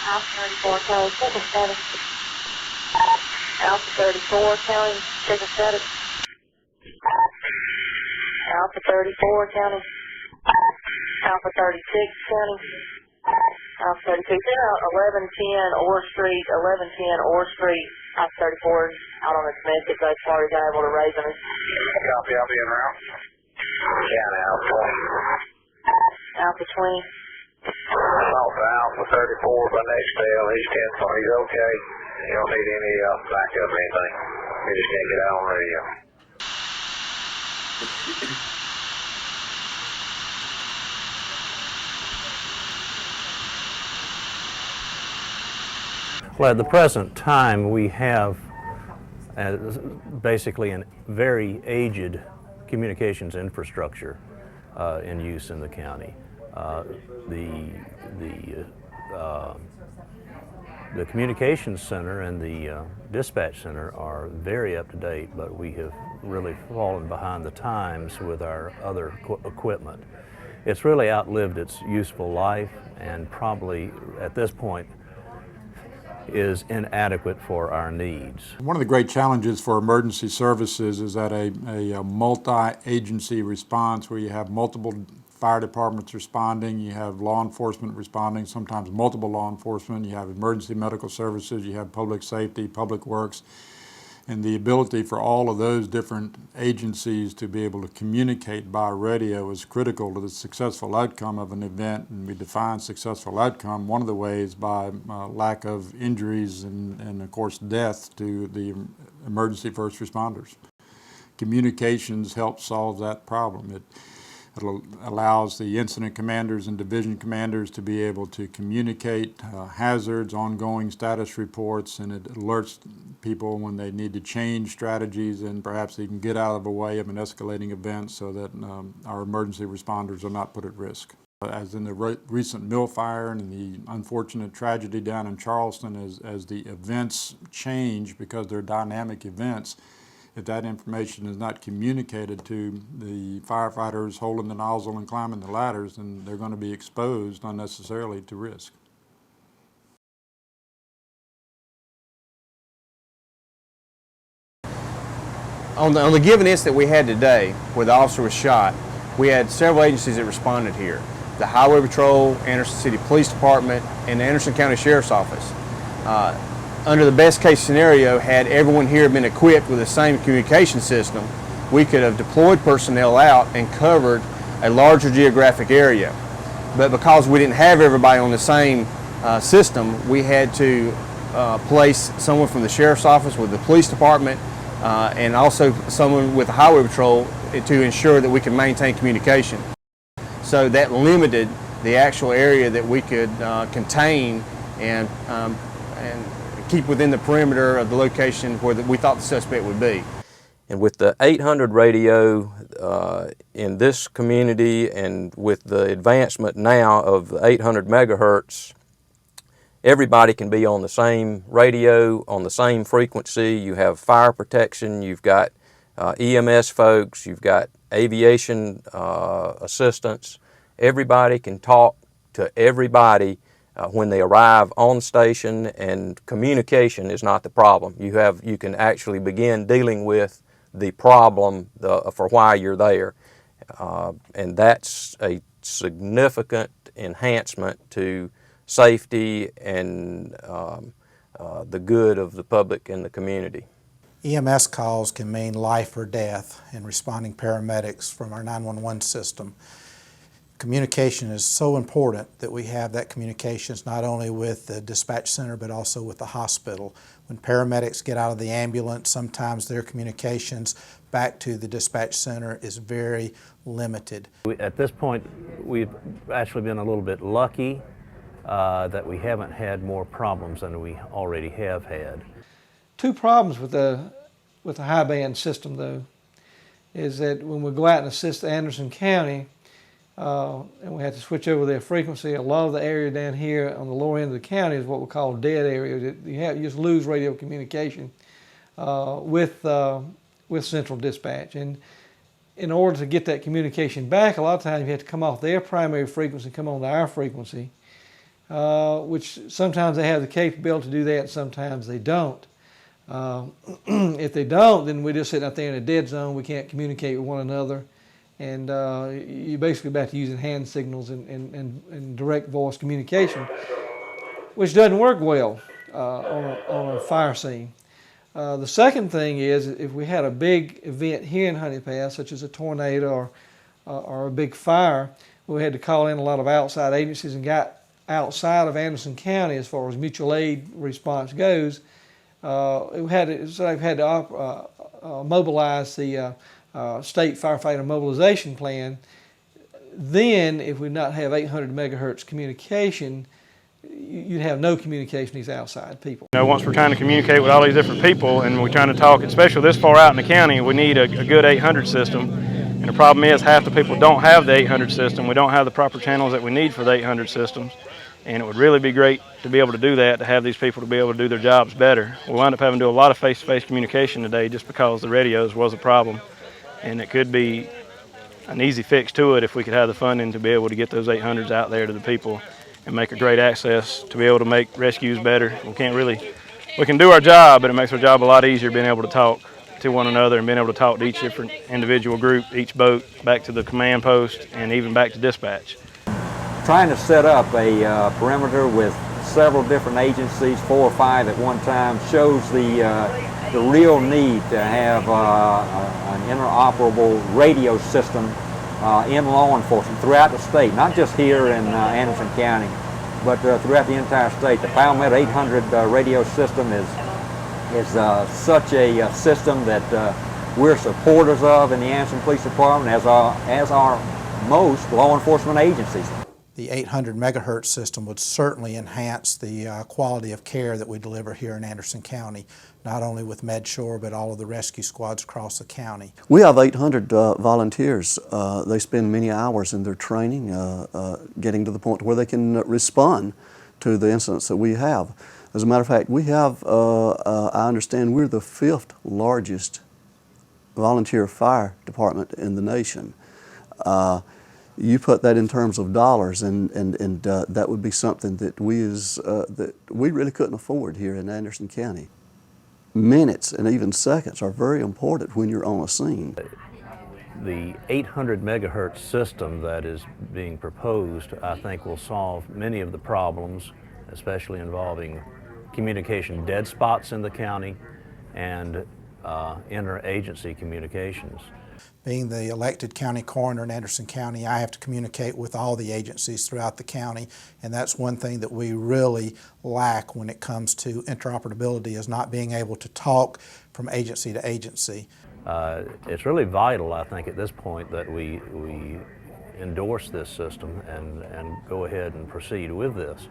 Alpha 34, County, check status. Alpha 34, County, check status. Alpha 34, County. Alpha 36, County. Alpha 36, 1110 Orr Street, 1110 Orr Street. Alpha 34 out on the domestic bus party, got able to raise them. Copy, I'll be en route. County, Alpha 20. Alpha 20. Alpha 34 by next tail, he's 10 for, he's okay. You don't need any backup or anything. He just can't get out on radio. Well, at the present time, we have basically a very aged communications infrastructure in use in the county. The communications center and the dispatch center are very up to date, but we have really fallen behind the times with our other equipment. It's really outlived its useful life and probably at this point is inadequate for our needs. One of the great challenges for emergency services is that a multi-agency response where you have multiple fire departments responding, you have law enforcement responding, sometimes multiple law enforcement, you have emergency medical services, you have public safety, public works, and the ability for all of those different agencies to be able to communicate by radio is critical to the successful outcome of an event, and we define successful outcome one of the ways by lack of injuries and of course death to the emergency first responders. Communications helps solve that problem. It allows the incident commanders and division commanders to be able to communicate hazards, ongoing status reports, and it alerts people when they need to change strategies and perhaps even get out of the way of an escalating event so that our emergency responders are not put at risk. As in the recent mill fire and the unfortunate tragedy down in Charleston, as the events change because they're dynamic events, if that information is not communicated to the firefighters holding the nozzle and climbing the ladders, then they're going to be exposed unnecessarily to risk. On the given incident we had today, where the officer was shot, we had several agencies that responded here. The Highway Patrol, Anderson City Police Department, and the Anderson County Sheriff's Office. Under the best case scenario, had everyone here been equipped with the same communication system, we could have deployed personnel out and covered a larger geographic area. But because we didn't have everybody on the same system, we had to place someone from the Sheriff's Office with the Police Department and also someone with the Highway Patrol to ensure that we could maintain communication. So that limited the actual area that we could contain and keep within the perimeter of the location where we thought the suspect would be. And with the 800 radio in this community and with the advancement now of the 800 megahertz, everybody can be on the same radio, on the same frequency. You have fire protection, you've got EMS folks, you've got aviation assistants. Everybody can talk to everybody when they arrive on station, and communication is not the problem. You can actually begin dealing with the problem for why you're there, and that's a significant enhancement to safety and the good of the public and the community. EMS calls can mean life or death in responding paramedics from our 911 system. Communication is so important that we have that communications not only with the dispatch center but also with the hospital. When paramedics get out of the ambulance, sometimes their communications back to the dispatch center is very limited. At this point, we've actually been a little bit lucky that we haven't had more problems than we already have had. Two problems with the high band system, though, is that when we go out and assist Anderson County, and we had to switch over their frequency, a lot of the area down here on the lower end of the county is what we call dead area. You just lose radio communication with central dispatch. And in order to get that communication back, a lot of times you have to come off their primary frequency and come on to our frequency. which sometimes they have the capability to do that and sometimes they don't. If they don't, then we're just sitting out there in a dead zone. We can't communicate with one another. And you're basically back to using hand signals and direct voice communication, which doesn't work well on a fire scene. The second thing is, if we had a big event here in Honey Pass, such as a tornado or a big fire, we had to call in a lot of outside agencies and got outside of Anderson County as far as mutual aid response goes. They've had to mobilize the state firefighter mobilization plan. Then, if we not have 800 megahertz communication, you'd have no communication with these outside people. You know, once we're trying to communicate with all these different people and we're trying to talk, especially this far out in the county, we need a good 800 system. And the problem is half the people don't have the 800 system. We don't have the proper channels that we need for the 800 systems. And it would really be great to be able to do that, to have these people to be able to do their jobs better. We wound up having to do a lot of face-to-face communication today just because the radios was a problem. And it could be an easy fix to it if we could have the funding to be able to get those 800s out there to the people and make a great access to be able to make rescues better. We can do our job, but it makes our job a lot easier being able to talk to one another and being able to talk to each different individual group, each boat, back to the command post, and even back to dispatch. Trying to set up a perimeter with several different agencies, 4 or 5 at one time, shows the real need to have an interoperable radio system in law enforcement throughout the state, not just here in Anderson County, but throughout the entire state. The Palmetto 800 radio system is such a system that we're supporters of in the Anderson Police Department, as are most law enforcement agencies. The 800 megahertz system would certainly enhance the quality of care that we deliver here in Anderson County, not only with MedSure, but all of the rescue squads across the county. We have 800 volunteers. They spend many hours in their training, getting to the point where they can respond to the incidents that we have. As a matter of fact, we have, I understand, we're the 5th largest volunteer fire department in the nation. You put that in terms of dollars, and that would be something that we really couldn't afford here in Anderson County. Minutes and even seconds are very important when you're on a scene. The 800 megahertz system that is being proposed, I think, will solve many of the problems, especially involving communication dead spots in the county and interagency communications. Being the elected county coroner in Anderson County, I have to communicate with all the agencies throughout the county, and that's one thing that we really lack when it comes to interoperability, is not being able to talk from agency to agency. It's really vital, I think, at this point that we endorse this system and go ahead and proceed with this.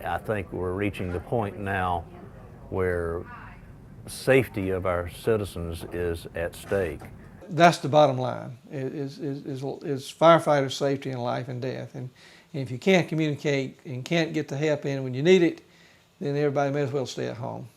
I think we're reaching the point now where safety of our citizens is at stake. That's the bottom line, is firefighter safety in life and death. And if you can't communicate and can't get the help in when you need it, then everybody may as well stay at home.